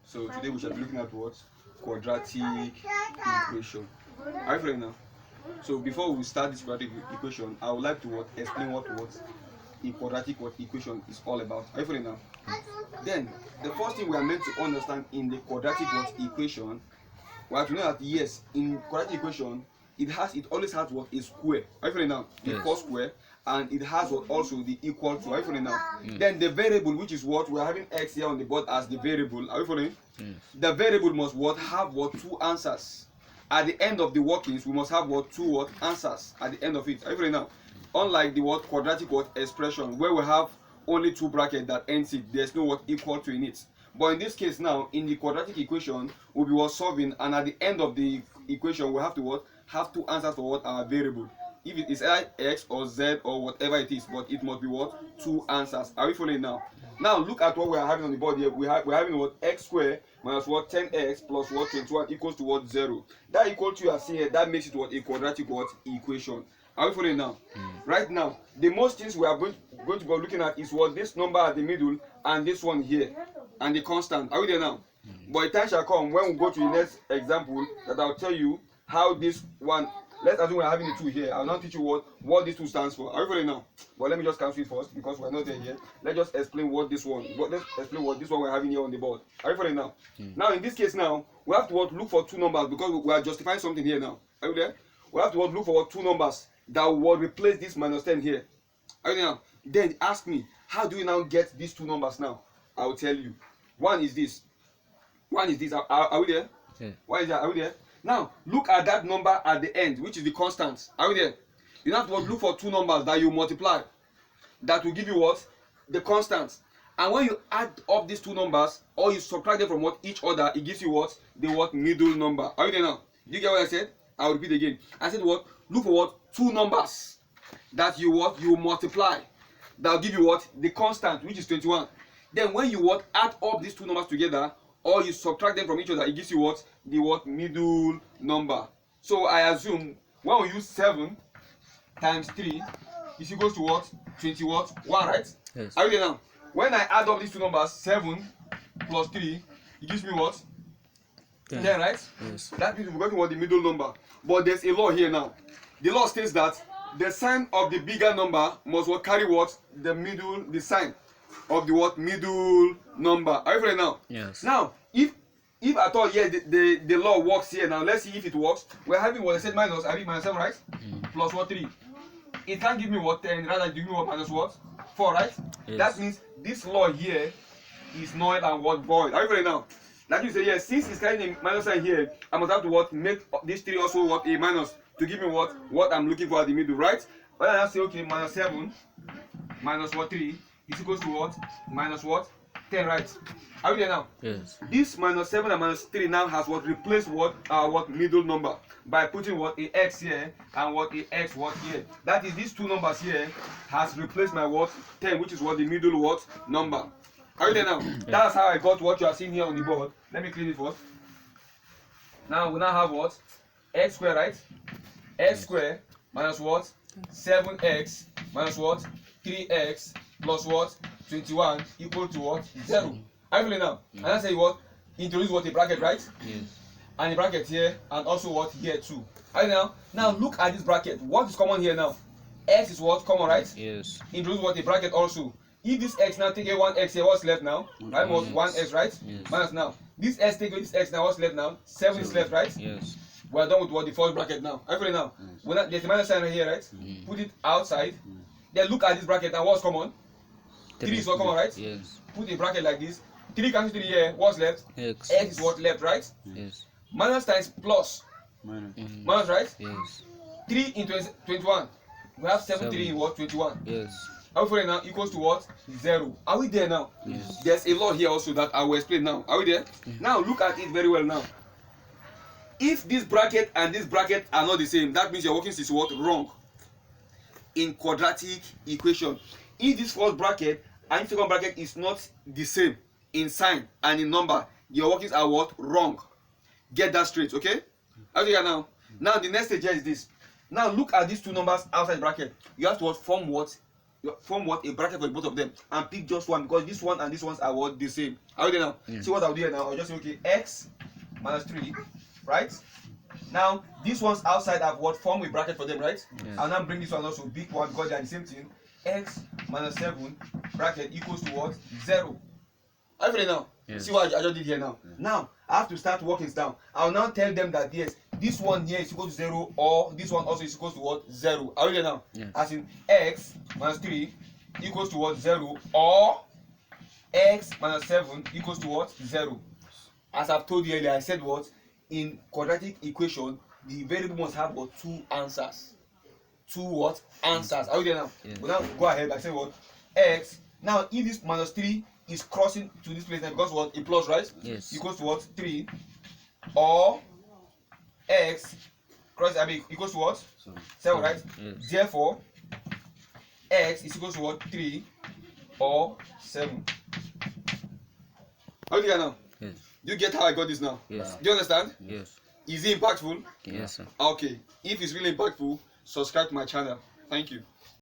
So today we shall be looking at what? Quadratic equation. Are you following now? So before we start this quadratic equation, I would like to explain what a quadratic equation is all about. Are you following now? Then the first thing we are meant to understand in the quadratic equation, we have to know that yes, in quadratic equation, it always has what? A square. Are you following now? The first square, and it has what? Also the equal to. Are you following now? Then the variable, which is what we are having x here on the board as the variable. Are you following? The variable must have two answers. At the end of the workings, we must have two answers at the end of it. Are you following now? Unlike the quadratic expression, where we have only two brackets that ends it, there's no equal to in it. But in this case now, in the quadratic equation, we'll be solving, and at the end of the equation, we have to have two answers for our variable. If it is either x or z or whatever it is, but it must be two answers. Are we following now? Now look at what we are having on the board here. We're having x squared minus 10x plus 21 equals to 0. That equal to you are seeing here, that makes it a quadratic equation. Are we following now? Right now, the most things we are going to be looking at is this number at the middle and this one here, and the constant. Are we there now? But a time shall come when we go to the next example that I'll tell you how this one. Let's assume we're having the 2 here. I'll not teach you what this 2 stands for. Are you following now? But let me just cancel it first because we're not there yet. Let's just explain what this one. Let's explain what this one we're having here on the board. Are you following now? Now in this case now, we have to look for 2 numbers because we are justifying something here now. Are you there? We have to look for 2 numbers that will replace this minus 10 here. Are you there now? Then ask me, how do you now get these 2 numbers now? I will tell you. One is this. One is this. Are we there? Yeah. Why is that? Are we there? Now, look at that number at the end, which is the constant. Are we there? You have to look for 2 numbers that you multiply. That will give you the constant. And when you add up these 2 numbers, or you subtract them from each other, it gives you the middle number. Are you there now? Do you get what I said? I'll repeat again. I said look for 2 numbers that you multiply. That will give you the constant, which is 21. Then when you add up these 2 numbers together, or you subtract them from each other, it gives you the middle number. So I assume when we use 7 times 3 is equals to 21, right? Yes. Are you there now? When I add up these 2 numbers, 7 plus 3, it gives me 10, right? Yes. That means we're getting the middle number. But there's a law here now. The law states that the sign of the bigger number must carry the sign of the middle number. Are you following now? Yes. Now, if at all, yeah, the law works here. Now, let's see if it works. We're having I said minus 7, right? Plus 3. It can't give me 10, rather give me minus 4, right? Yes. That means this law here is null and void. Are you following now? That means yes, since it's carrying a minus sign here, I must have to make this 3 also a minus to give me what I'm looking for at the middle, right? When I say okay, minus 7 minus 3 is equals to minus 10, right? Are we there now? Yes. This minus 7 and minus 3 now has replaced our middle number by putting a x here and a x here. That is, these 2 numbers here has replaced my 10, which is the middle number. Are you there now? Yes. That's how I got what you are seeing here on the board. Let me clean it first. Now we now have x squared, right? X squared minus 7x minus 3x plus 21 equal to 0. Are you feeling now? And I say introduce a bracket, right? Yes. And a bracket here, and also here too. Are you now? Now look at this bracket. What is common here now? X is common, right? Yes. Introduce a bracket also. If this x now take a 1x here, what's left now? Right? 1x, right? Yes. Minus now. This x take this x now, what's left now? 7 is left, right? Yes. We are done with the first bracket now. Are you feeling now? Yes. There's a minus sign right here, right? Put it outside. Then look at this bracket and what's common? 3 is common, right? Yes. Put a bracket like this. 3 cancels 3 here. What's left? X is left, right? Yes. Minus times plus. Minus, right? Yes. 3 in 21. We have 7 3 in 21. Yes. Are we following now? Equals to 0. Are we there now? Yes. There's a law here also that I will explain now. Are we there? Now look at it very well now. If this bracket and this bracket are not the same, that means your workings is wrong. In quadratic equation, if this first bracket and second bracket is not the same in sign and in number, your workings are wrong. Get that straight, okay? Okay, now. Now the next stage here is this. Now look at these 2 numbers outside bracket. You have to form form what a bracket for both of them and pick just one, because this one and this ones are what the same. Are you there now? See what I'll do here now? I'll just say okay, x minus 3, right? Now these ones outside have what form a bracket for them, right? I'll now bring this one also big one because they are the same thing. X minus 7 bracket equals to what? 0. Are you feeling now? See what I just did here now? Now I have to start working down. I'll now tell them that yes, this one here is equal to 0, or this one also is equal to what? 0. Are you there now? As in x minus 3 equals to what? 0, or x minus 7 equals to what? 0. As I've told you earlier, I said what? In quadratic equation, the variable must have what? 2 answers. 2 what? Answers. Are you there now? But now go ahead. I say what? X. Now if this minus 3 is crossing to this place now, because what? A plus, right? Equals to what? 3, or x cross equals to what? 7, right? Therefore x is equal to what? 3 or 7. How do you get now? Do you get how I got this now? Do you understand? Is it impactful? Yes, sir. Okay. If it's really impactful, subscribe to my channel. Thank you.